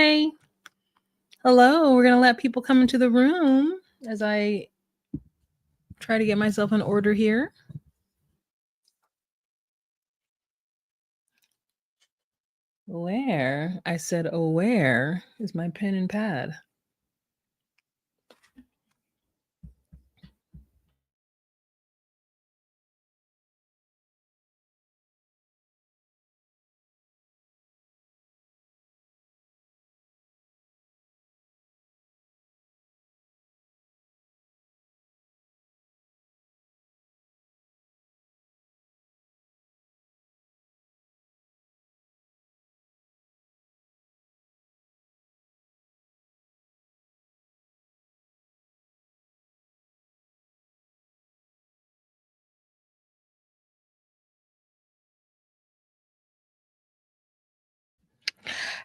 Hi. Hello. We're going to let people come into the room as I try to get myself in order here. Where? I said, oh, where is my pen and pad?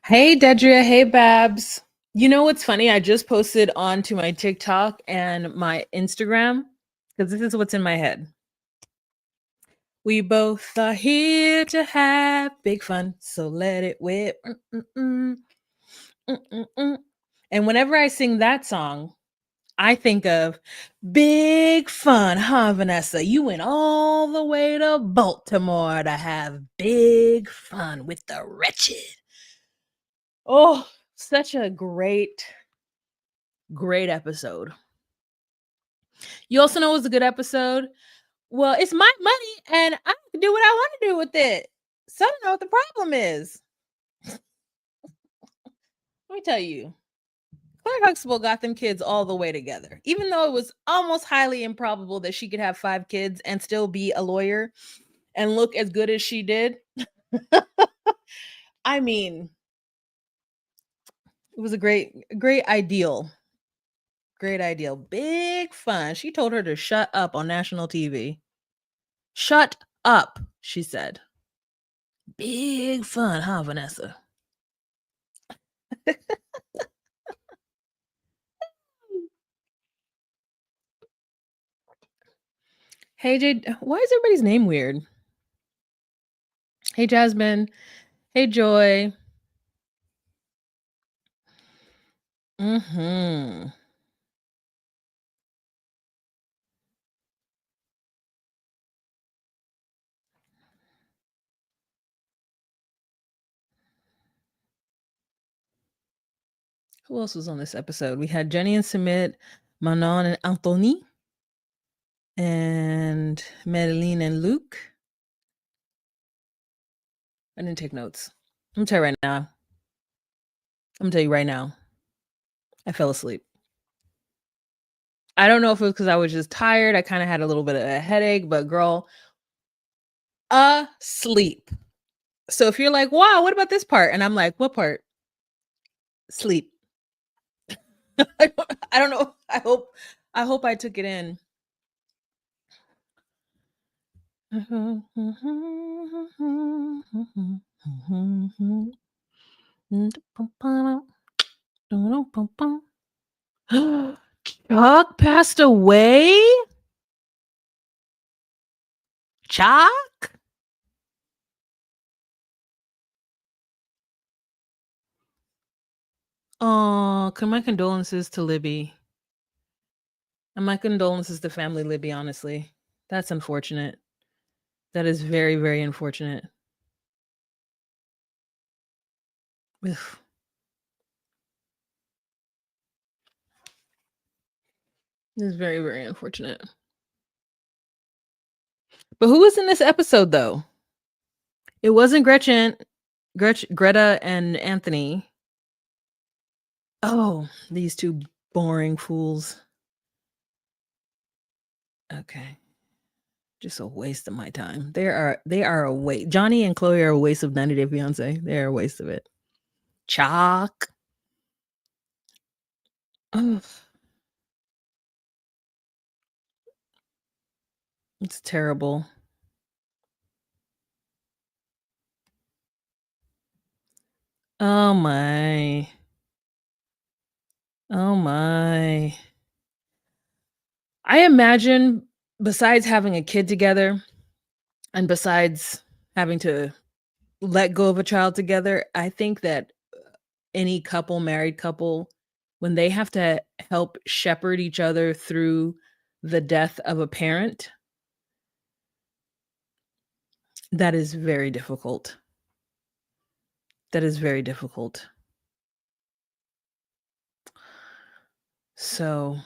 Hey, Dedria. Hey, Babs. You know what's funny? I just posted onto my TikTok and my Instagram because this is what's in my head. We both are here to have big fun, so let it whip. And whenever I sing that song, I think of big fun, huh, Vanessa? You went all the way to Baltimore to have big fun with the wretched. Oh, such a great episode. You also know it was a good episode. Well, it's my money and I can do what I want to do with it. So I don't know what the problem is. Let me tell you. Claire Huxtable got them kids all the way together. Even though it was almost highly improbable that she could have 5 kids and still be a lawyer and look as good as she did. I mean, it was a great ideal. Great ideal. Big fun. She told her to shut up on national TV. Shut up, she said. Big fun, huh, Vanessa? Hey, Jade, why is everybody's name weird? Hey, Jasmine. Hey, Joy. Mm-hmm. Who else was on this episode? We had Johny and Sumit, Manon and Anthony, and Madeleine and Luke. I didn't take notes. I'm gonna tell you right now. I'm gonna tell you right now. I fell asleep. I don't know if it was because I was just tired. I kind of had a little bit of a headache, but girl, asleep. So if you're like, wow, what about this part? And I'm like, what part? Sleep. I don't know. I hope I took it in. Chuck passed away? Chuck? Oh, my condolences to Libby. And my condolences to family Libby, honestly. That's unfortunate. That is very, very unfortunate. Ugh. This is very, very unfortunate. But who was in this episode, though? It wasn't Greta and Anthony. Oh, these two boring fools. Okay. Just a waste of my time. They are a waste. Johny and Chloe are a waste of 90 Day Fiance. They're a waste of it. Chalk. Ugh. It's terrible. Oh my. Oh my. I imagine besides having a kid together and besides having to let go of a child together, I think that any couple, married couple, when they have to help shepherd each other through the death of a parent, that is very difficult. That is very difficult. So,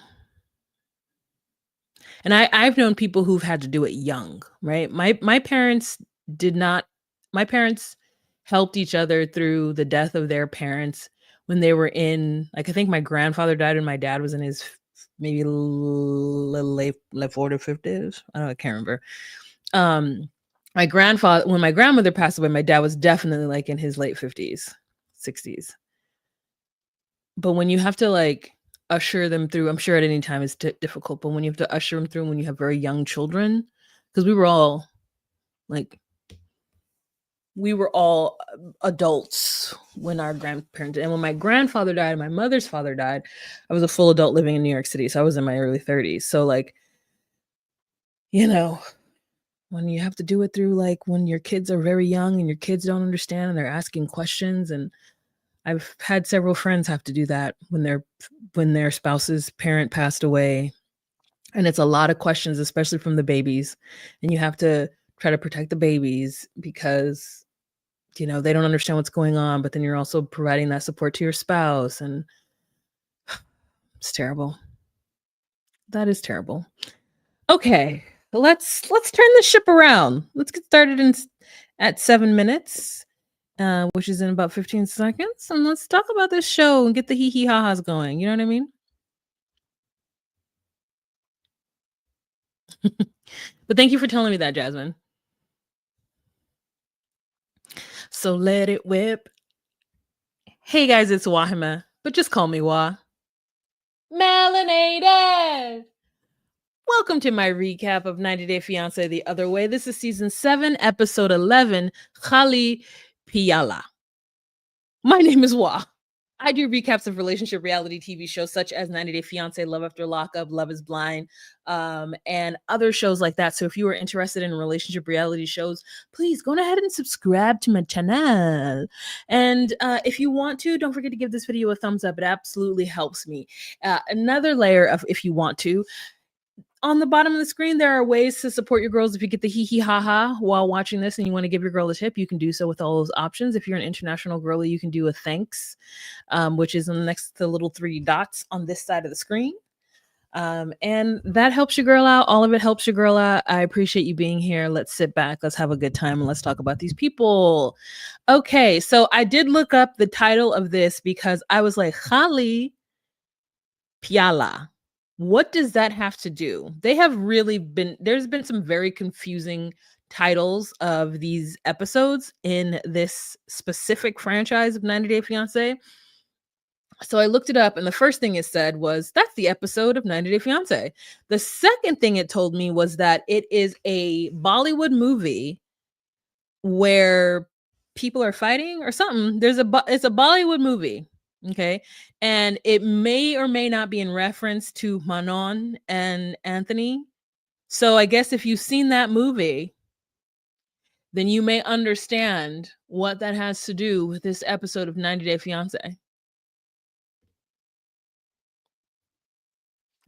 and I've known people who've had to do it young, right? My parents did not my parents helped each other through the death of their parents when they were in, like, I think my grandfather died when my dad was in his maybe little late 40s, 50s. I don't know, I can't remember. My grandfather, when my grandmother passed away, my dad was definitely like in his late 50s, 60s. But when you have to like usher them through, I'm sure at any time it's difficult, but when you have to usher them through when you have very young children, because like we were all adults when our grandparents, and when my grandfather died and my mother's father died, I was a full adult living in New York City. So I was in my early 30s. So like, when you have to do it through like when your kids are very young and your kids don't understand and they're asking questions, and I've had several friends have to do that when their spouse's parent passed away, and it's a lot of questions, especially from the babies, and you have to try to protect the babies because they don't understand what's going on, but then you're also providing that support to your spouse, and it's terrible. That is terrible. Okay, let's turn the ship around. Let's get started at 7 minutes. Which is in about 15 seconds. And let's talk about this show and get the hee hee ha ha's going. You know what I mean? But thank you for telling me that, Jasmine. So let it whip. Hey guys, it's Wahima, but just call me Wah. Melanated! Welcome to my recap of 90 Day Fiance The Other Way. This is season 7, episode 11, Khali, Pyala. My name is Wah. I do recaps of relationship reality TV shows such as 90 Day Fiance, Love After Lockup, Love is Blind, and other shows like that. So if you are interested in relationship reality shows, please go ahead and subscribe to my channel. And if you want to, don't forget to give this video a thumbs up. It absolutely helps me. Another layer of if you want to, on the bottom of the screen, there are ways to support your girls. If you get the hee hee ha ha while watching this and you want to give your girl a tip, you can do so with all those options. If you're an international girly, you can do a thanks, which is next to the little 3 dots on this side of the screen. And that helps your girl out. All of it helps your girl out. I appreciate you being here. Let's sit back. Let's have a good time. And let's talk about these people. Okay, so I did look up the title of this because I was like, Khali, Pyala. What does that have to do? There's been some very confusing titles of these episodes in this specific franchise of 90 Day Fiance. So I looked it up, and the first thing it said was, that's the episode of 90 Day Fiance. The second thing it told me was that it is a Bollywood movie where people are fighting or something. It's a Bollywood movie. Okay. And it may or may not be in reference to Manon and Anthony. So I guess if you've seen that movie, then you may understand what that has to do with this episode of 90 Day Fiance.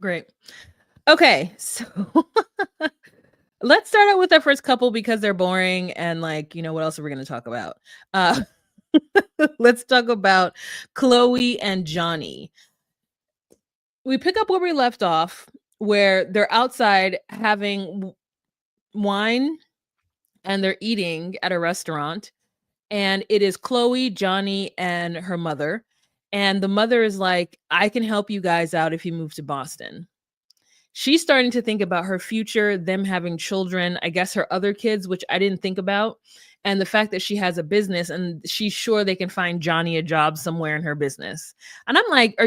Great. Okay. So let's start out with our first couple because they're boring. And what else are we going to talk about? Let's talk about Chloe and Johny. We pick up where we left off, where they're outside having wine and they're eating at a restaurant. And it is Chloe, Johny, and her mother. And the mother is like, I can help you guys out if you move to Boston. She's starting to think about her future, them having children, I guess her other kids, which I didn't think about. And the fact that she has a business and she's sure they can find Johny a job somewhere in her business. And I'm like,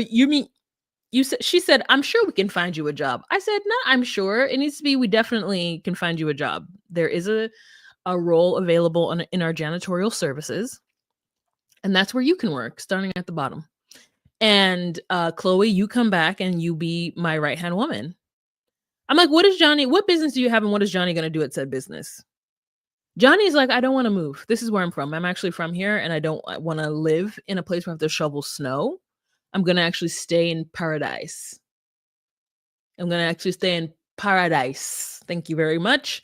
she said, I'm sure we can find you a job. I said, no, I'm sure. It needs to be, we definitely can find you a job. There is a role available in our janitorial services. And that's where you can work, starting at the bottom. And Chloe, you come back and you be my right-hand woman. I'm like, what business do you have and what is Johny going to do at said business? Johnny's like, I don't want to move. This is where I'm from. I'm actually from here, and I don't want to live in a place where I have to shovel snow. I'm gonna actually stay in paradise. I'm gonna actually stay in paradise. Thank you very much.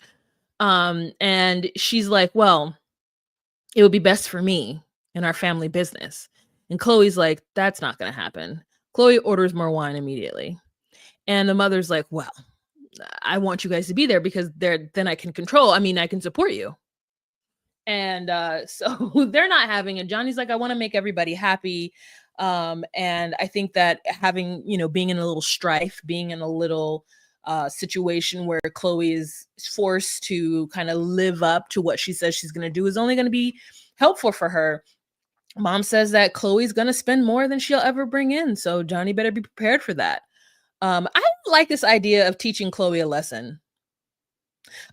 And she's like, well, it would be best for me and our family business. And Chloe's like, that's not gonna happen. Chloe orders more wine immediately. And the mother's like, well, I want you guys to be there because then I can control. I mean, I can support you. And so they're not having it. Johnny's like, I want to make everybody happy. And I think that having, being in a little strife, being in a little situation where Chloe is forced to kind of live up to what she says she's going to do is only going to be helpful for her. Mom says that Chloe's going to spend more than she'll ever bring in. So Johnny better be prepared for that. I like this idea of teaching Chloe a lesson.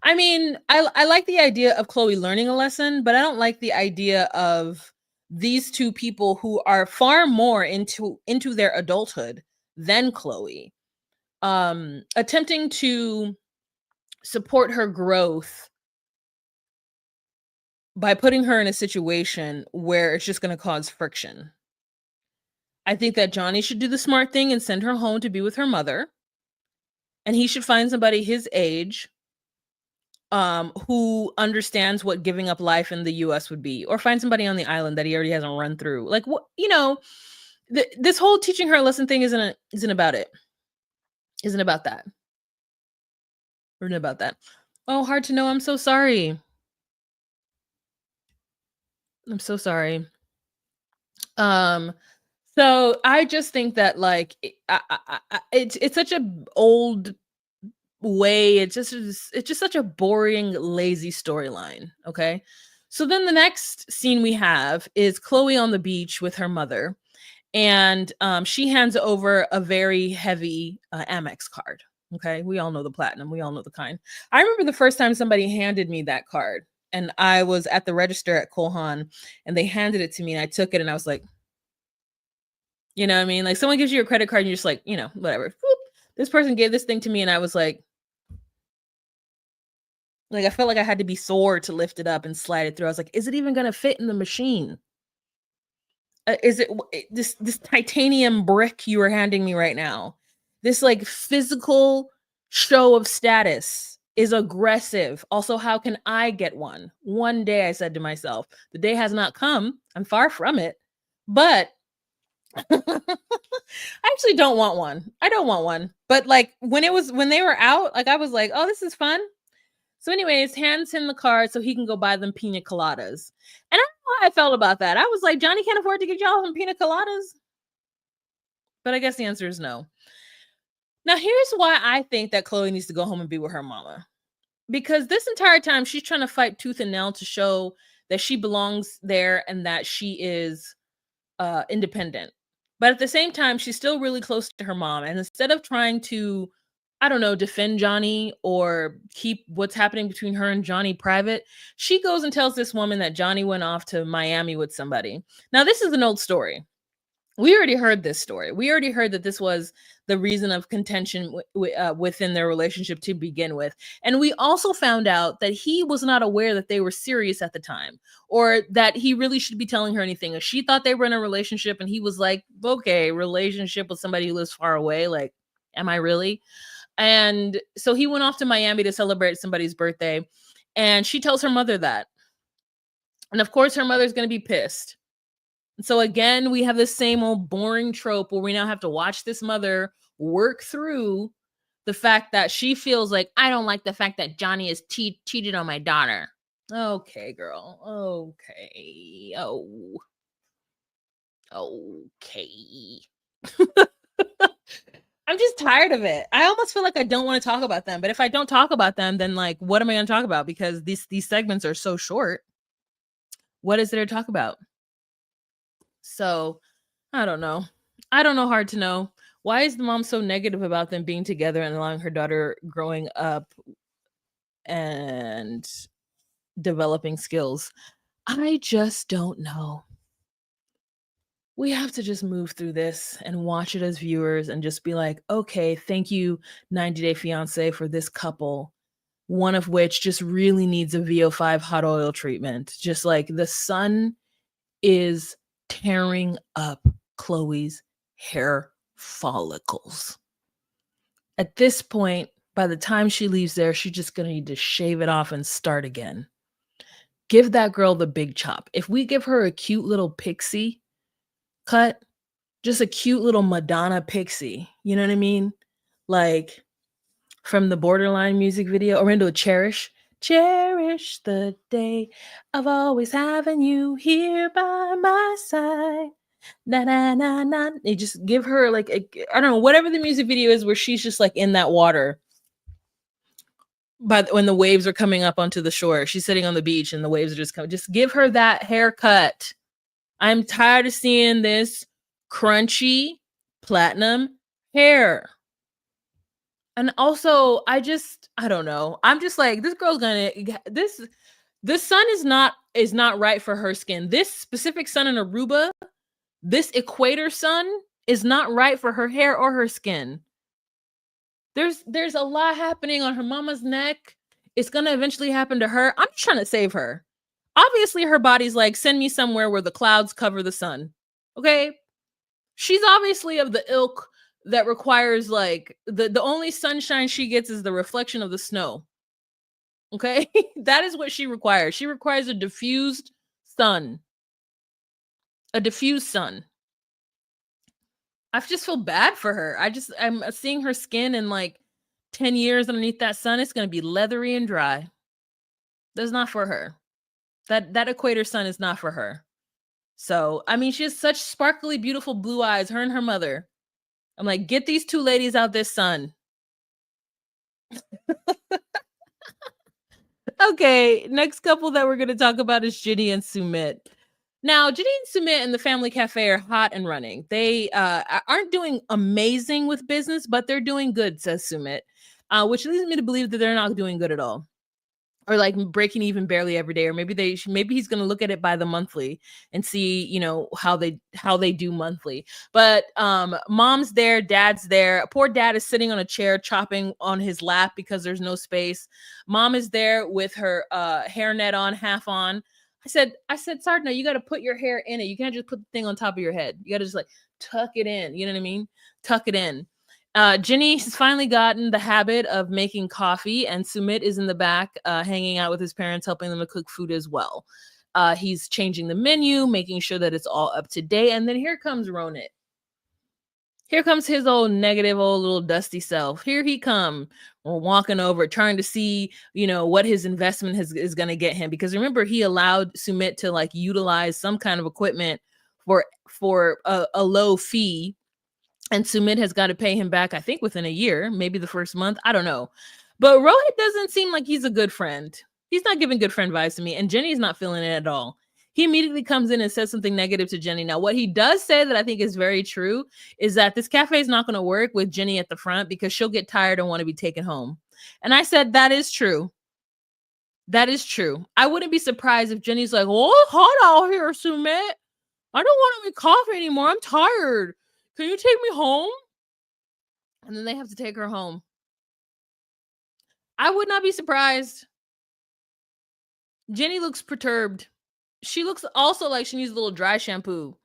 I mean, I like the idea of Chloe learning a lesson, but I don't like the idea of these two people who are far more into their adulthood than Chloe, attempting to support her growth by putting her in a situation where it's just going to cause friction. I think that Johnny should do the smart thing and send her home to be with her mother. And he should find somebody his age who understands what giving up life in the US would be, or find somebody on the island that he already hasn't run through. Like, what, this whole teaching her a lesson thing isn't about it. Isn't about that. Isn't about that. Oh, hard to know. I'm so sorry. I'm so sorry. So I just think that like it's such a old way. It's just such a boring, lazy storyline. Okay. So then the next scene we have is Chloe on the beach with her mother, and she hands over a very heavy Amex card. Okay. We all know the platinum. We all know the kind. I remember the first time somebody handed me that card, and I was at the register at Kohan, and they handed it to me, and I took it, and I was like, you know what I mean? Like, someone gives you a credit card and you're just like, whatever. Whoop. This person gave this thing to me, and I was like, I felt like I had to be sore to lift it up and slide it through. I was like, is it even going to fit in the machine? Is it this titanium brick you are handing me right now? This like physical show of status is aggressive. Also, how can I get one? One day, I said to myself, the day has not come. I'm far from it, but I actually don't want one. I don't want one. But like when they were out, like I was like, oh, this is fun. So anyways, hands him the card so he can go buy them pina coladas. And I don't know how I felt about that. I was like, Johnny can't afford to get y'all some pina coladas. But I guess the answer is no. Now, here's why I think that Chloe needs to go home and be with her mama. Because this entire time, she's trying to fight tooth and nail to show that she belongs there and that she is independent. But at the same time, she's still really close to her mom. And instead of trying to, I don't know, defend Johnny or keep what's happening between her and Johnny private, she goes and tells this woman that Johnny went off to Miami with somebody. Now, this is an old story. We already heard this story. We already heard that this was the reason of contention within their relationship to begin with. And we also found out that he was not aware that they were serious at the time, or that he really should be telling her anything. If she thought they were in a relationship and he was like, okay, relationship with somebody who lives far away, like, am I really? And so he went off to Miami to celebrate somebody's birthday. And she tells her mother that. And of course, her mother's going to be pissed. So again, we have the same old boring trope where we now have to watch this mother work through the fact that she feels like, I don't like the fact that Johnny has cheated on my daughter. Okay, girl. Okay. Oh. Okay. I'm just tired of it. I almost feel like I don't want to talk about them. But if I don't talk about them, then like, what am I going to talk about? Because these segments are so short. What is there to talk about? So I don't know. Hard to know. Why is the mom so negative about them being together and allowing her daughter growing up and developing skills? I just don't know. We have to just move through this and watch it as viewers and just be like, okay, thank you, 90 Day Fiance, for this couple one of which just really needs a VO5 hot oil treatment. Just like the sun is tearing up Chloe's hair follicles. At this point, by the time she leaves there, she's just going to need to shave it off and start again. Give that girl the big chop. If we give her a cute little pixie cut, just a cute little Madonna pixie, you know what I mean? Like from the Borderline music video, or into a Cherish the day of always having you here by my side. Na na na na. They just give her like I don't know, whatever the music video is where she's just like in that water. But when the waves are coming up onto the shore, she's sitting on the beach and the waves are just coming. Just give her that haircut. I'm tired of seeing this crunchy platinum hair. And also, I don't know. I'm just like, this girl's gonna this sun is not right for her skin. This specific sun in Aruba, this equator sun is not right for her hair or her skin. There's a lot happening on her mama's neck. It's gonna eventually happen to her. I'm just trying to save her. Obviously, her body's like, send me somewhere where the clouds cover the sun. Okay? She's obviously of the ilk that requires like the only sunshine she gets is the reflection of the snow. Okay? That is what she requires. She requires a diffused sun. A diffused sun. I just feel bad for her. I'm seeing her skin in like 10 years underneath that sun. It's going to be leathery and dry. That's not for her. That equator sun is not for her. So, I mean, she has such sparkly, beautiful blue eyes, her and her mother. I'm like, get these two ladies out this sun. Okay, next couple that we're going to talk about is Johny and Sumit. Now, Johny and Sumit and the Family Cafe are hot and running. They aren't doing amazing with business, but they're doing good, says Sumit, which leads me to believe that they're not doing good at all, or like breaking even barely every day, or maybe he's going to look at it by the monthly and see, you know, how they do monthly. But mom's there, dad's there. Poor dad is sitting on a chair chopping on his lap because there's no space. Mom is there with her hairnet on, half on. I said, Sardana, you got to put your hair in it. You can't just put the thing on top of your head. You got to just like tuck it in. You know what I mean? Tuck it in. Johny has finally gotten the habit of making coffee, and Sumit is in the back hanging out with his parents, helping them to cook food as well. He's changing the menu, making sure that it's all up to date. And then here comes Ronit. Here comes his old negative, old little dusty self. Here he come. We're walking over, trying to see, you know, what his investment is going to get him. Because remember, he allowed Sumit to like utilize some kind of equipment for a low fee. And Sumit has got to pay him back, I think, within a year, maybe the first month. I don't know. But Rohit doesn't seem like he's a good friend. He's not giving good friend vibes to me. And Johny's not feeling it at all. He immediately comes in and says something negative to Johny. Now, what he does say that I think is very true is that this cafe is not going to work with Johny at the front because she'll get tired and want to be taken home. And I said, that is true. That is true. I wouldn't be surprised if Johny's like, oh, it's hot out here, Sumit. I don't want to make coffee anymore. I'm tired. Can you take me home? And then they have to take her home. I would not be surprised. Johny looks perturbed. She looks also like she needs a little dry shampoo.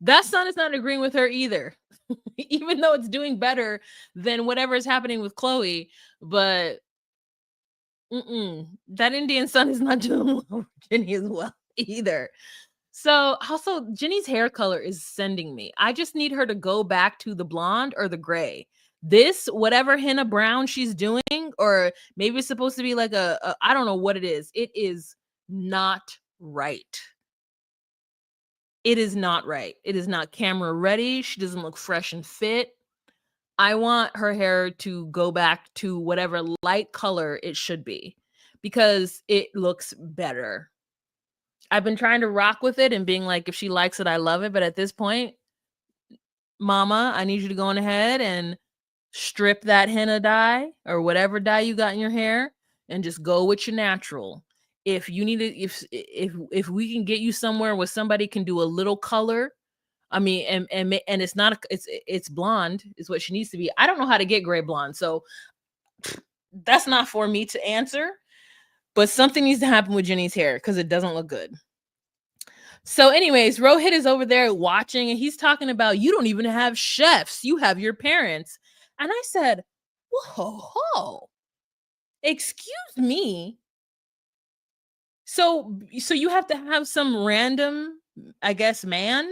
That sun is not agreeing with her either. Even though it's doing better than whatever is happening with Chloe. But that Indian sun is not doing well for Johny as well either. So also Johny's hair color is sending me. I just need her to go back to the blonde or the gray. This, whatever henna brown she's doing, or maybe it's supposed to be like a I don't know what it is. It is not right. It is not right. It is not camera ready. She doesn't look fresh and fit. I want her hair to go back to whatever light color it should be because it looks better. I've been trying to rock with it and being like, if she likes it, I love it. But at this point, mama, I need you to go on ahead and strip that henna dye or whatever dye you got in your hair and just go with your natural. If you need it, if we can get you somewhere where somebody can do a little color, I mean, and it's not, it's blonde is what she needs to be. I don't know how to get gray blonde. So That's not for me to answer, but something needs to happen with Jenny's hair because it doesn't look good. So, anyways, Rohit is over there watching and he's talking about, you don't even have chefs, you have your parents. And I said, whoa, excuse me. So you have to have some random, I guess, man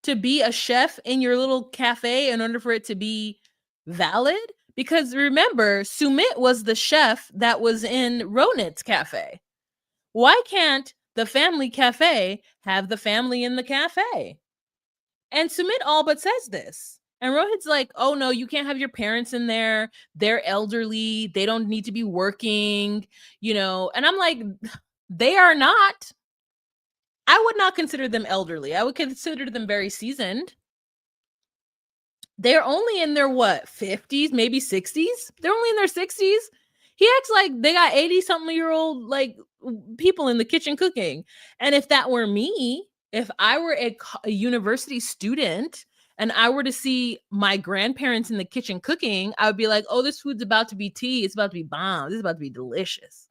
to be a chef in your little cafe in order for it to be valid? Because remember, Sumit was the chef that was in Ronit's cafe. Why can't the family cafe have the family in the cafe? And Sumit all but says this. And Rohit's like, oh no, you can't have your parents in there. They're elderly. They don't need to be working, And I'm like, they are not. I would not consider them elderly. I would consider them very seasoned. They're only in their 50s, maybe 60s? They're only in their 60s. He acts like they got 80-something-year-old people in the kitchen cooking. And if that were me, if I were a university student and I were to see my grandparents in the kitchen cooking, I would be like, oh, this food's about to be tea. It's about to be bomb. This is about to be delicious.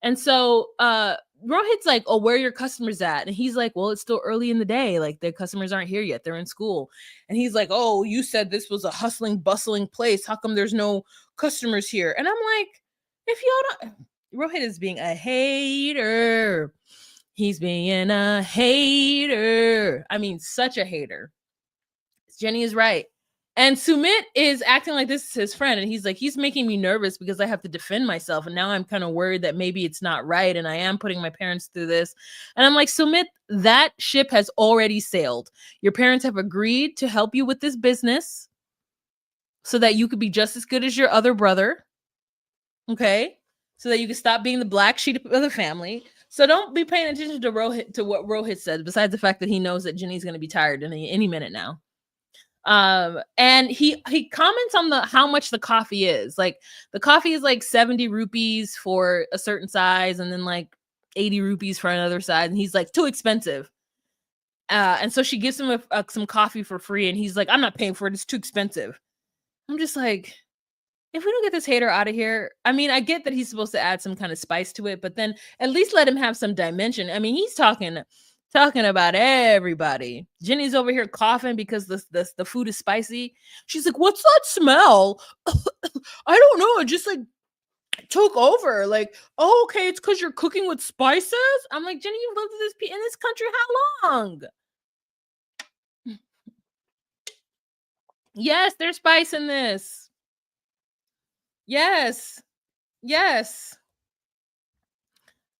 And so Rohit's like, oh, where are your customers at? And he's like, well, it's still early in the day. Like, their customers aren't here yet. They're in school. And he's like, oh, you said this was a hustling, bustling place. How come there's no customers here? And I'm like, if y'all don't... Rohit is being a hater. He's being a hater. I mean, such a hater. Jenny is right. And Sumit is acting like this is his friend. And he's like, he's making me nervous because I have to defend myself. And now I'm kind of worried that maybe it's not right. And I am putting my parents through this. And I'm like, Sumit, that ship has already sailed. Your parents have agreed to help you with this business so that you could be just as good as your other brother. Okay? So that you can stop being the black sheep of the family. So don't be paying attention to what Rohit said, besides the fact that he knows that Jenny's going to be tired any minute now. And he comments on how much the coffee is. Like, the coffee is like 70 rupees for a certain size and then like 80 rupees for another size. And he's like, too expensive. And so she gives him some coffee for free. And he's like, I'm not paying for it. It's too expensive. I'm just like, if we don't get this hater out of here, I mean, I get that he's supposed to add some kind of spice to it, but then at least let him have some dimension. I mean, he's talking about everybody. Jenny's over here coughing because the food is spicy. She's like, what's that smell? I don't know. It just like took over. Like, oh, okay, it's because you're cooking with spices? I'm like, Jenny, you've lived in this country how long? Yes, there's spice in this. Yes.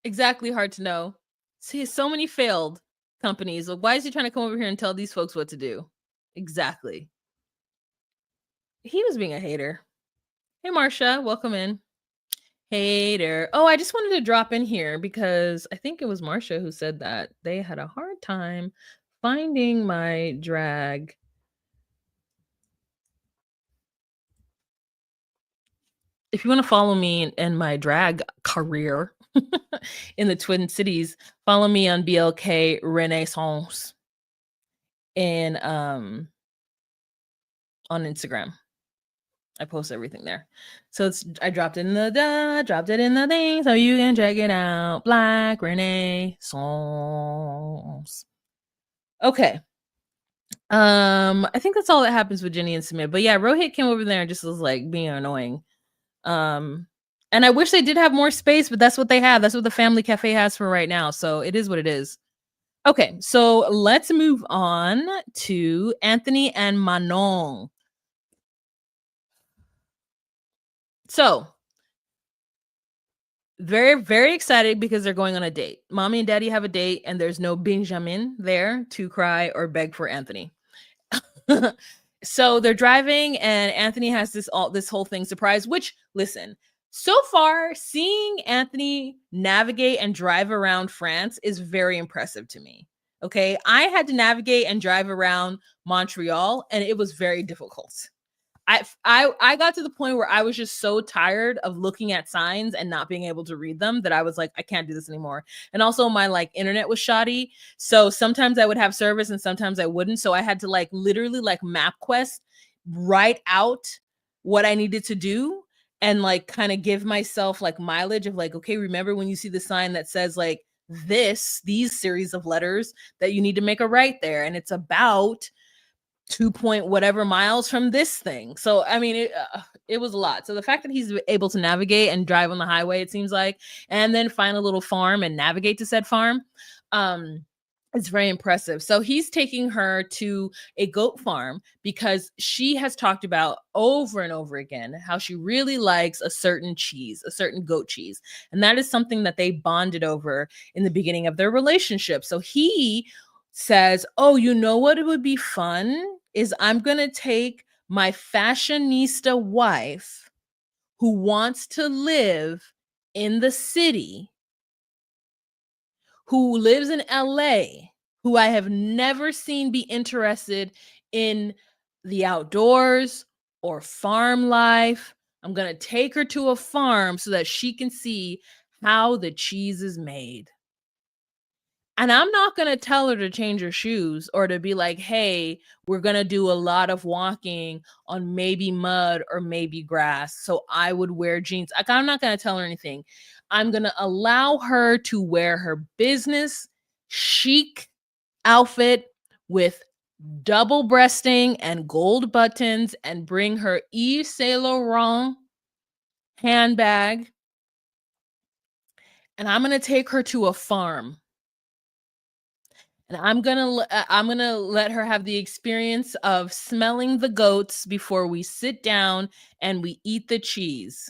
Exactly, hard to know. See, so many failed companies. Like, why is he trying to come over here and tell these folks what to do? Exactly. He was being a hater. Hey, Marsha, welcome in. Hater. Oh, I just wanted to drop in here because I think it was Marsha who said that they had a hard time finding my drag. If you want to follow me in my drag career in the Twin Cities, follow me on BLK Renaissance and on Instagram. I post everything there. So I dropped it in the thing so you can check it out. Black Renaissance. Okay. I think that's all that happens with Jenny and Sumit. But yeah, Rohit came over there and just was like being annoying. And I wish they did have more space, but that's what they have. That's what the family cafe has for right now. So it is what it is. Okay, so let's move on to Anthony and Manon. So very, very excited because they're going on a date. Mommy and daddy have a date and there's no Benjamin there to cry or beg for Anthony. So they're driving and Anthony has this whole thing surprise, which, listen, so far seeing Anthony navigate and drive around France is very impressive to me. Okay, I had to navigate and drive around Montreal and it was very difficult. I got to the point where I was just so tired of looking at signs and not being able to read them that I was like, I can't do this anymore. And also my internet was shoddy. So sometimes I would have service and sometimes I wouldn't. So I had to literally MapQuest write out what I needed to do and like kind of give myself like mileage of like, okay, remember when you see the sign that says like these series of letters that you need to make a right there, and it's about 2 point whatever miles from this thing. So I mean, it was a lot. So the fact that he's able to navigate and drive on the highway, it seems like, and then find a little farm and navigate to said farm, it's very impressive. So he's taking her to a goat farm because she has talked about over and over again how she really likes a certain cheese, a certain goat cheese. And that is something that they bonded over in the beginning of their relationship. So he says, "Oh, you know what it would be fun is I'm going to take my fashionista wife who wants to live in the city, who lives in LA, who I have never seen be interested in the outdoors or farm life. I'm going to take her to a farm so that she can see how the cheese is made. And I'm not going to tell her to change her shoes or to be like, hey, we're going to do a lot of walking on maybe mud or maybe grass. So I would wear jeans." Like, I'm not going to tell her anything. I'm going to allow her to wear her business chic outfit with double breasting and gold buttons and bring her Yves Saint Laurent handbag. And I'm going to take her to a farm. And I'm gonna let her have the experience of smelling the goats before we sit down and we eat the cheese.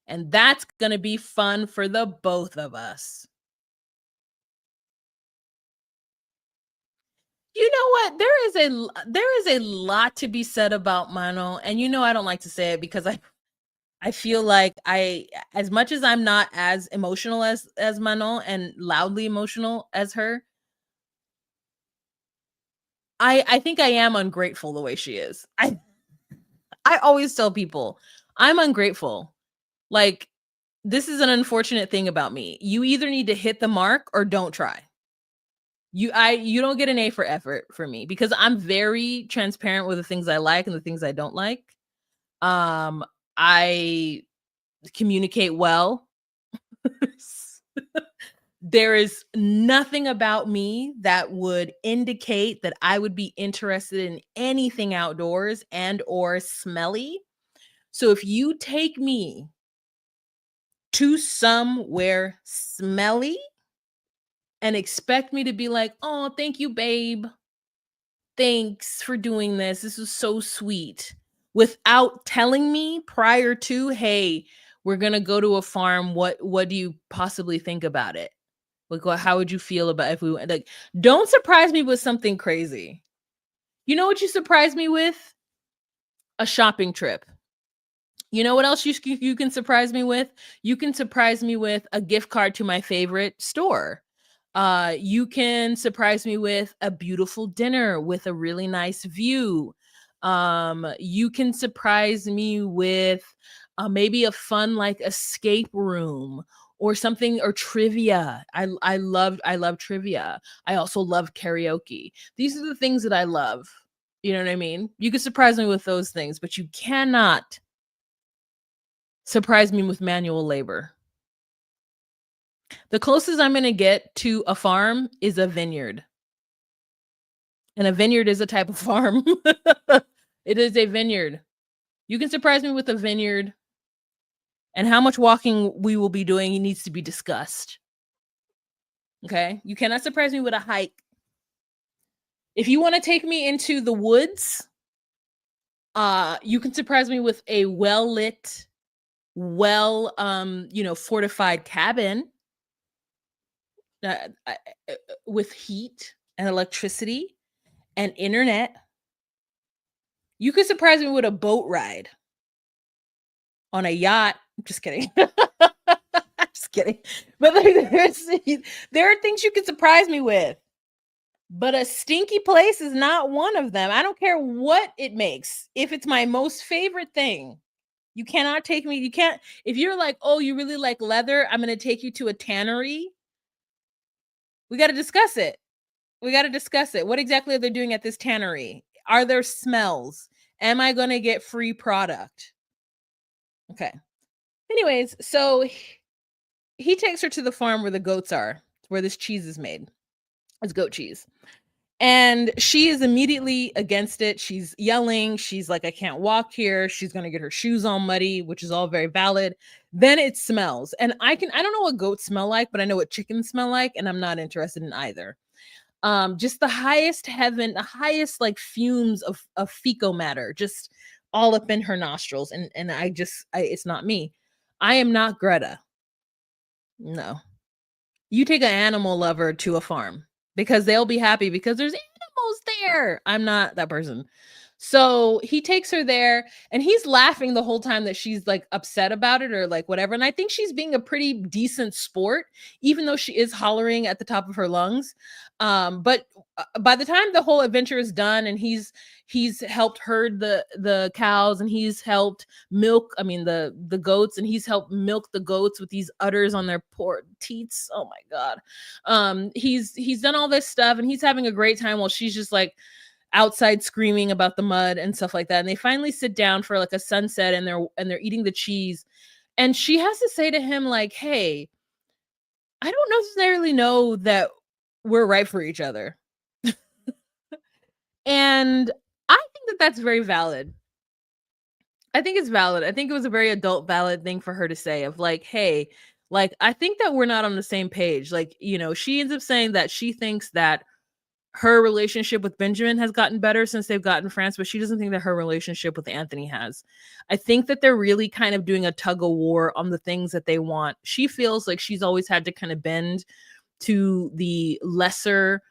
And that's gonna be fun for the both of us. You know what? There is a lot to be said about Manon, and you know I don't like to say it because I feel like as much as I'm not as emotional as Manon and loudly emotional as her, I think I am ungrateful the way she is. I always tell people I'm ungrateful. Like, this is an unfortunate thing about me. You either need to hit the mark or don't try. You don't get an A for effort for me because I'm very transparent with the things I like and the things I don't like. I communicate well. There is nothing about me that would indicate that I would be interested in anything outdoors and or smelly. So if you take me to somewhere smelly and expect me to be like, "Oh, thank you, babe. Thanks for doing this. This is so sweet." Without telling me prior to, "Hey, we're going to go to a farm. What do you possibly think about it? Like, how would you feel about if we went?" Like, don't surprise me with something crazy. You know what you surprise me with? A shopping trip. You know what else you can surprise me with? You can surprise me with a gift card to my favorite store. You can surprise me with a beautiful dinner with a really nice view. You can surprise me with maybe a fun like escape room or something, or trivia. I love trivia. I also love karaoke. These are the things that I love. You know what I mean? You can surprise me with those things, but you cannot surprise me with manual labor. The closest I'm gonna get to a farm is a vineyard. And a vineyard is a type of farm. It is a vineyard. You can surprise me with a vineyard, and how much walking we will be doing needs to be discussed. Okay? You cannot surprise me with a hike. If you wanna take me into the woods, you can surprise me with a well-lit, fortified cabin. uh, uh, with heat and electricity and internet. You could surprise me with a boat ride on a yacht. Just kidding. Just kidding. But there are things you can surprise me with. But a stinky place is not one of them. I don't care what it makes. If it's my most favorite thing, you cannot take me. You can't. If you're like, "Oh, you really like leather, I'm going to take you to a tannery." We got to discuss it. We got to discuss it. What exactly are they doing at this tannery? Are there smells? Am I going to get free product? Okay. Anyways, so he takes her to the farm where the goats are, where this cheese is made. It's goat cheese. And she is immediately against it. She's yelling. She's like, I can't walk here. She's going to get her shoes all muddy, which is all very valid. Then it smells. And I don't know what goats smell like, but I know what chickens smell like. And I'm not interested in either. Just the highest heaven, the highest like fumes of fecal matter, just all up in her nostrils. And it's not me. I am not Greta. No. You take an animal lover to a farm because they'll be happy because there's animals there. I'm not that person. So he takes her there and he's laughing the whole time that she's like upset about it or like whatever. And I think she's being a pretty decent sport, even though she is hollering at the top of her lungs. But by the time the whole adventure is done and he's helped herd the cows and he's helped milk, the goats, and he's helped milk the goats with these udders on their poor teats. Oh my God. He's done all this stuff and he's having a great time while she's just like outside screaming about the mud and stuff like that. And they finally sit down for like a sunset and they're eating the cheese. And she has to say to him like, hey, I don't necessarily know that we're right for each other. And I think that that's very valid. I think it's valid. I think it was a very adult valid thing for her to say of like, hey, like, I think that we're not on the same page. Like, she ends up saying that she thinks that her relationship with Benjamin has gotten better since they've gotten France, but she doesn't think that her relationship with Anthony has. I think that they're really kind of doing a tug of war on the things that they want. She feels like she's always had to kind of bend to the lesser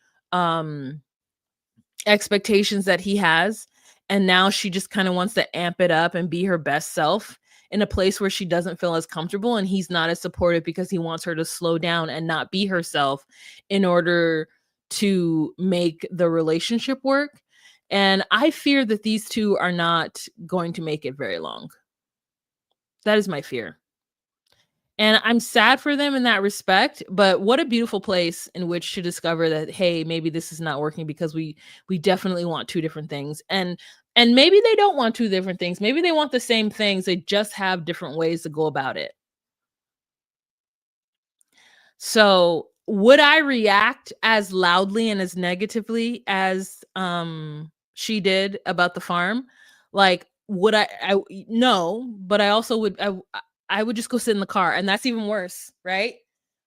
expectations that he has. And now she just kind of wants to amp it up and be her best self in a place where she doesn't feel as comfortable and he's not as supportive because he wants her to slow down and not be herself in order to make the relationship work. And I fear that these two are not going to make it very long. That is my fear. And I'm sad for them in that respect, but what a beautiful place in which to discover that, hey, maybe this is not working because we definitely want two different things. And maybe they don't want two different things. Maybe they want the same things. They just have different ways to go about it. So would I react as loudly and as negatively as she did about the farm? Like, would I no, but I also would I would just go sit in the car, and that's even worse, right?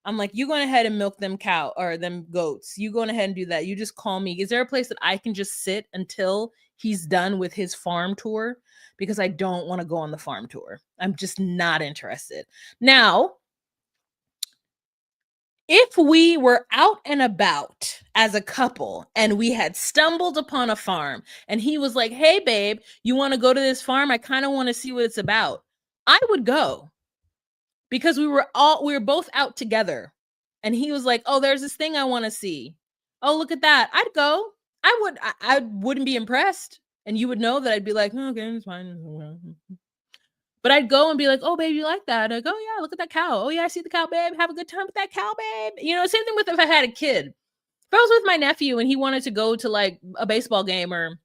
I'm like, you going ahead and milk them cow or them goats. You going ahead and do that. You just call me. Is there a place that I can just sit until he's done with his farm tour? Because I don't want to go on the farm tour. I'm just not interested. Now, if we were out and about as a couple and we had stumbled upon a farm and he was like, hey, babe, you want to go to this farm? I kind of want to see what it's about. I would go because we were both out together. And he was like, oh, there's this thing I want to see. Oh, look at that. I'd go. I wouldn't be impressed. And you would know that I'd be like, oh, okay, it's fine. But I'd go and be like, oh, babe, you like that? I go, yeah, look at that cow. Oh, yeah, I see the cow, babe. Have a good time with that cow, babe. Same thing with if I had a kid. If I was with my nephew and he wanted to go to like a baseball game or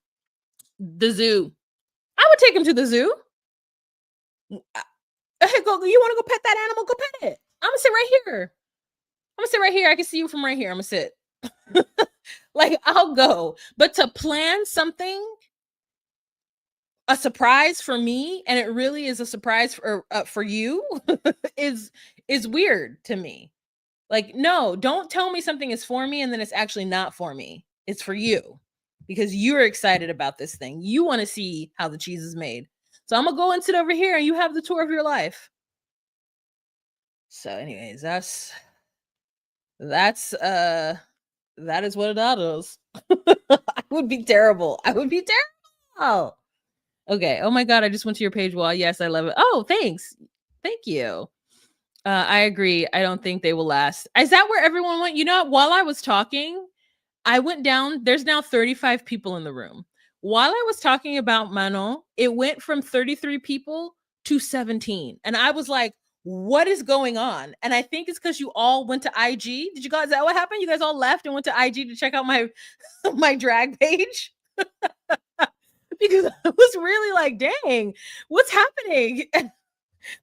the zoo, I would take him to the zoo. Hey, go, you want to go pet that animal? Go pet it. I'm going to sit right here. I can see you from right here. I'm going to sit. Like, I'll go. But to plan something, a surprise for me, and it really is a surprise for you, is weird to me. Like, no, don't tell me something is for me and then it's actually not for me. It's for you because you're excited about this thing. You want to see how the cheese is made. So I'm gonna go and sit over here and you have the tour of your life. So anyways, that is what it is. I would be terrible. Oh, okay. Oh my God, I just went to your page wall. Yes, I love it. Oh, thanks. Thank you. I agree. I don't think they will last. Is that where everyone went? While I was talking, I went down. There's now 35 people in the room. While I was talking about Manon, it went from 33 people to 17. And I was like, what is going on? And I think it's because you all went to IG. Is that what happened? You guys all left and went to IG to check out my my drag page? Because I was really like, dang, what's happening?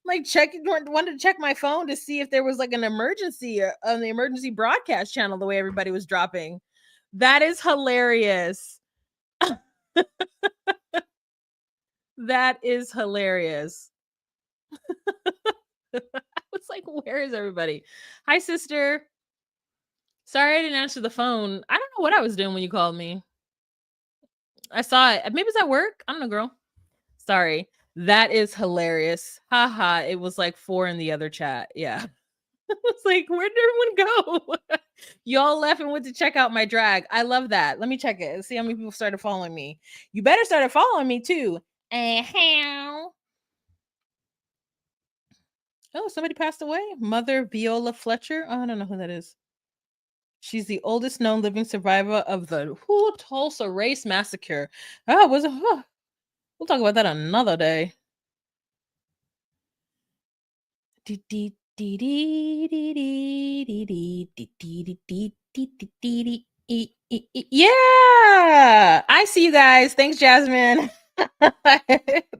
Like wanted to check my phone to see if there was like an emergency on the emergency broadcast channel the way everybody was dropping. That is hilarious. That is hilarious. I was like, where is everybody? Hi, sister. Sorry I didn't answer the phone. I don't know what I was doing when you called me. I saw it. Maybe it's at work. I don't know, girl. Sorry. That is hilarious. Haha. It was like 4 in the other chat. Yeah. I was like, where did everyone go? Y'all left and went to check out my drag. I love that. Let me check it. See how many people started following me. You better start following me too. Oh, somebody passed away. Mother Viola Fletcher. Oh, I don't know who that is. She's the oldest known living survivor of the Tulsa Race Massacre. Oh, was it? Oh, we'll talk about that another day. Yeah, I see you guys. Thanks, Jasmine.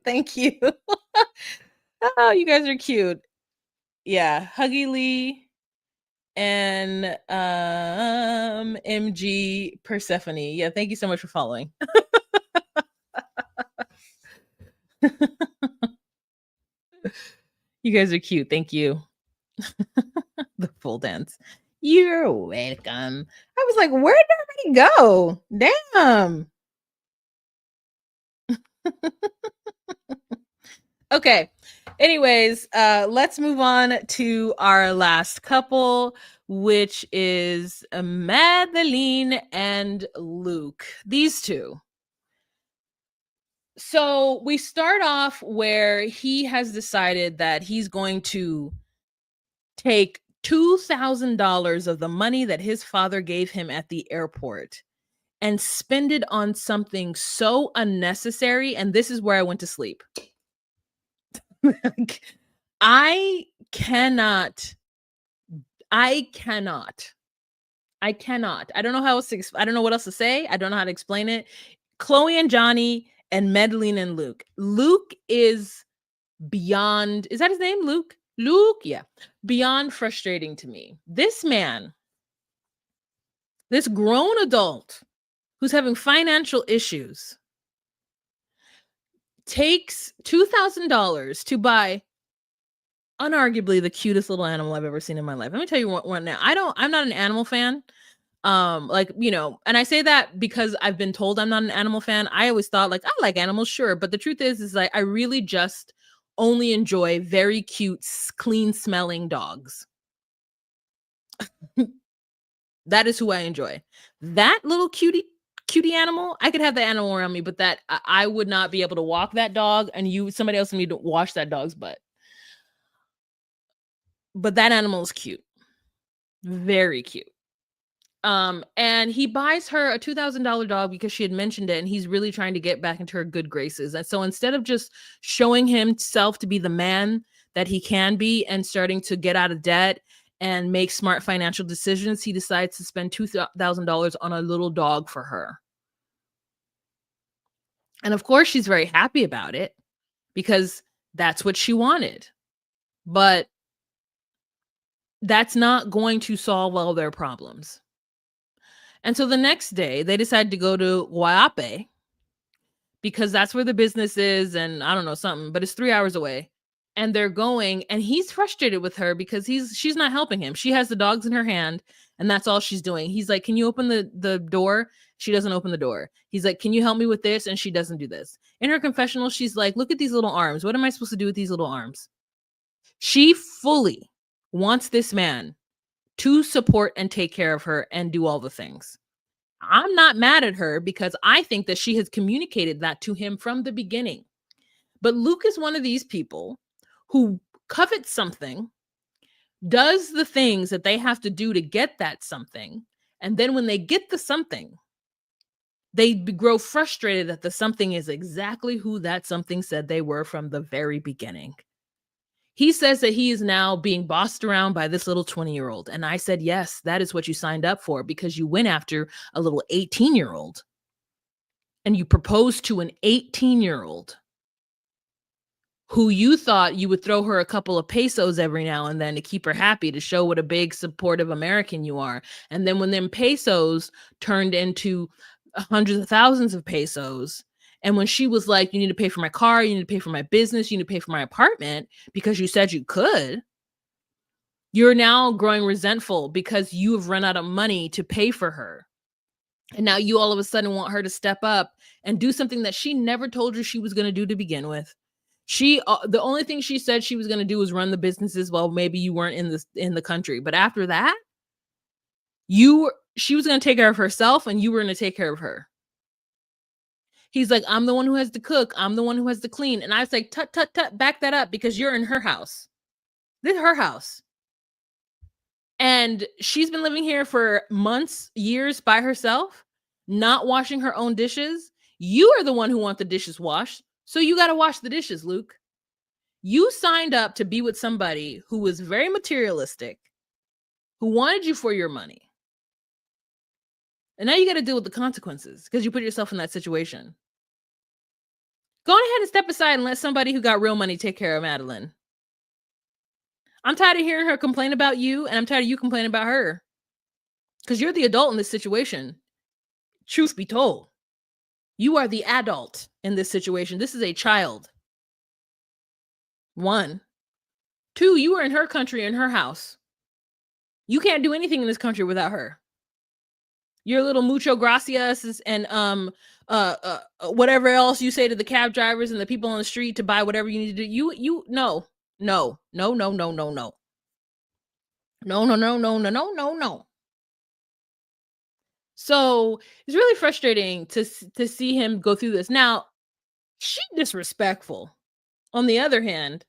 Thank you. Oh, you guys are cute. Yeah, Huggy Lee and MG Persephone. Yeah, thank you so much for following. You guys are cute. Thank you. The full dance. You're welcome. I was like, where did everybody go? Damn. Okay. Anyways, let's move on to our last couple, which is Madeleine and Luke. These two. So we start off where he has decided that he's going to take $2,000 of the money that his father gave him at the airport and spend it on something so unnecessary. And this is where I went to sleep. I cannot. I don't know how else to, I don't know what else to say. I don't know how to explain it. Chloe and Johny and Madeleine and Luke. Luke is beyond, is that his name? Luke? Luke, yeah. Beyond frustrating to me. This man, this grown adult who's having financial issues, takes $2,000 to buy unarguably the cutest little animal I've ever seen in my life. Let me tell you one now. I'm not an animal fan. Like, you know, and I say that because I've been told I'm not an animal fan. I always thought like, I like animals, sure. But the truth is like, I really just only enjoy very cute, clean smelling dogs. That is who I enjoy. That little cutie animal, I could have that animal around me, but that I would not be able to walk that dog, and somebody else would need to wash that dog's butt. But that animal is cute. Very cute. And he buys her a $2,000 dog because she had mentioned it, and he's really trying to get back into her good graces. And so instead of just showing himself to be the man that he can be and starting to get out of debt and make smart financial decisions, he decides to spend $2,000 on a little dog for her. And of course, she's very happy about it because that's what she wanted. But that's not going to solve all their problems. And so the next day, they decide to go to Wahima because that's where the business is, and I don't know, something, but it's 3 hours away. And they're going, and he's frustrated with her because she's not helping him. She has the dogs in her hand, and that's all she's doing. He's like, can you open the door? She doesn't open the door. He's like, can you help me with this? And she doesn't do this. In her confessional, she's like, look at these little arms. What am I supposed to do with these little arms? She fully wants this man to support and take care of her and do all the things. I'm not mad at her because I think that she has communicated that to him from the beginning. But Luke is one of these people who covets something, does the things that they have to do to get that something, and then when they get the something, they grow frustrated that the something is exactly who that something said they were from the very beginning. He says that he is now being bossed around by this little 20-year-old. And I said, yes, that is what you signed up for, because you went after a little 18-year-old and you proposed to an 18-year-old who you thought you would throw her a couple of pesos every now and then to keep her happy, to show what a big supportive American you are. And then when them pesos turned into hundreds of thousands of pesos, and when she was like, you need to pay for my car, you need to pay for my business, you need to pay for my apartment because you said you could, you're now growing resentful because you have run out of money to pay for her. And now you all of a sudden want her to step up and do something that she never told you she was going to do to begin with. She the only thing she said she was going to do was run the businesses while maybe you weren't in the country. But after that, she was going to take care of herself and you were going to take care of her. He's like, I'm the one who has to cook. I'm the one who has to clean. And I was like, tut, tut, tut, back that up because you're in her house. This is her house. And she's been living here for months, years by herself, not washing her own dishes. You are the one who wants the dishes washed. So you got to wash the dishes, Luke. You signed up to be with somebody who was very materialistic, who wanted you for your money. And now you got to deal with the consequences because you put yourself in that situation. Go ahead and step aside and let somebody who got real money take care of Madeleine. I'm tired of hearing her complain about you, and I'm tired of you complaining about her. Because you're the adult in this situation. Truth be told, you are the adult in this situation. This is a child. 1. 2, you are in her country, in her house. You can't do anything in this country without her. Your little mucho gracias and whatever else you say to the cab drivers and the people on the street to buy whatever you need to do. No. No. So it's really frustrating to see him go through this. Now, she's disrespectful. On the other hand,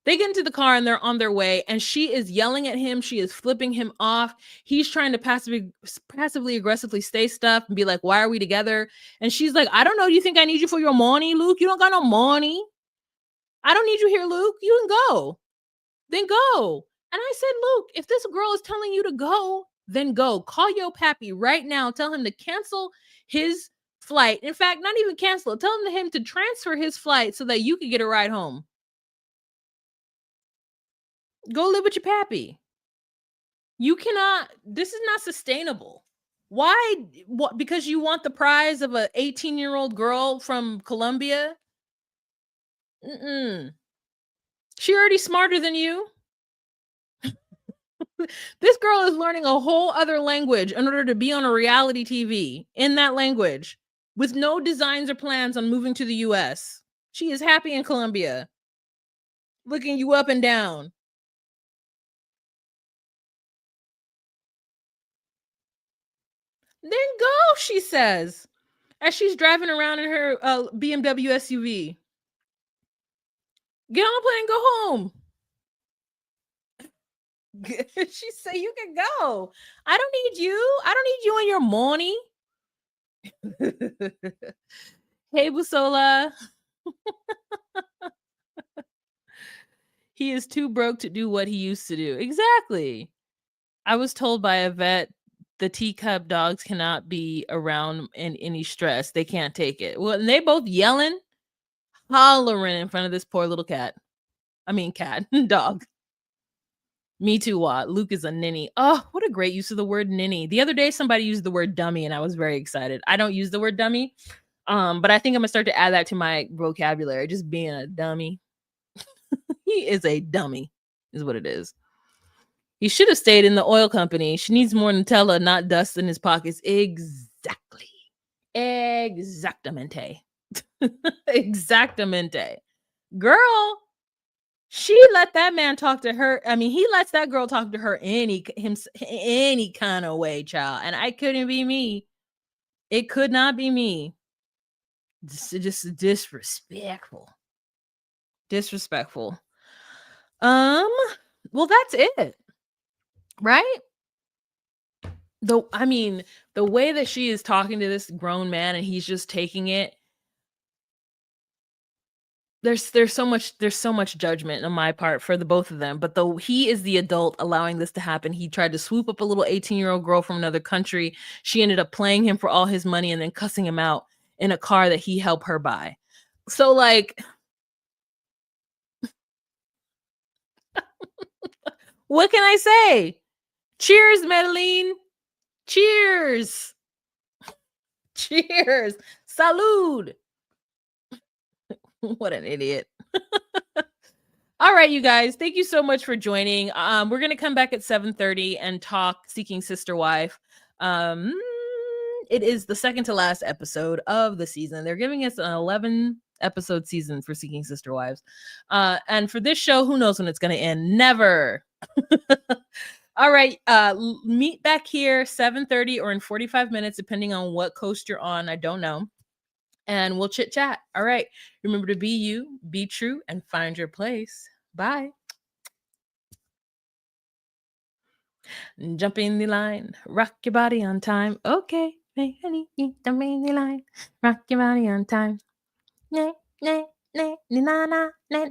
they get into the car and they're on their way, and she is yelling at him. She is flipping him off. He's trying to passively aggressively say stuff and be like, why are we together? And she's like, I don't know. Do you think I need you for your money, Luke? You don't got no money. I don't need you here, Luke. You can go. Then go. And I said, Luke, if this girl is telling you to go, then go. Call your pappy right now. Tell him to cancel his flight. In fact, not even cancel it. Tell him to transfer his flight so that you could get a ride home. Go live with your pappy. You cannot, this is not sustainable. Why? What? Because you want the prize of an 18-year-old girl from Colombia? She already smarter than you. This girl is learning a whole other language in order to be on a reality TV in that language with no designs or plans on moving to the US. She is happy in Colombia, looking you up and down. Then go, she says, as she's driving around in her BMW SUV. Get on the plane and go home. She said, you can go. I don't need you. I don't need you and your money. Hey, Busola. He is too broke to do what he used to do. Exactly. I was told by a vet the teacup dogs cannot be around in any stress. They can't take it. Well, and they both yelling, hollering in front of this poor little cat. I mean, cat, dog. Me too, Watt. Luke is a ninny. Oh, what a great use of the word ninny. The other day, somebody used the word dummy, and I was very excited. I don't use the word dummy, but I think I'm going to start to add that to my vocabulary, just being a dummy. He is a dummy, is what it is. He should have stayed in the oil company. She needs more Nutella, not dust in his pockets. Exactly. Exactamente. Exactamente. Girl, she let that man talk to her. I mean, he lets that girl talk to her any kind of way, child. And I couldn't be me. It could not be me. Just disrespectful. Disrespectful. Well, that's it. Right? The way that she is talking to this grown man and he's just taking it. There's so much judgment on my part for the both of them, but though he is the adult allowing this to happen, he tried to swoop up a little 18-year-old girl from another country. She ended up playing him for all his money and then cussing him out in a car that he helped her buy. So like, What can I say? Cheers, Madeleine. Cheers. Cheers. Salud. What an idiot. All right, you guys. Thank you so much for joining. We're going to come back at 7:30 and talk Seeking Sister Wife. It is the second to last episode of the season. They're giving us an 11 episode season for Seeking Sister Wives. And for this show, who knows when it's going to end? Never. All right. Meet back here 7:30 or in 45 minutes, depending on what coast you're on. I don't know. And we'll chit chat. All right. Remember to be you, be true, and find your place. Bye. Jump in the line, rock your body on time. Okay, honey, jump in the line, rock your body on time. Na na na na na na.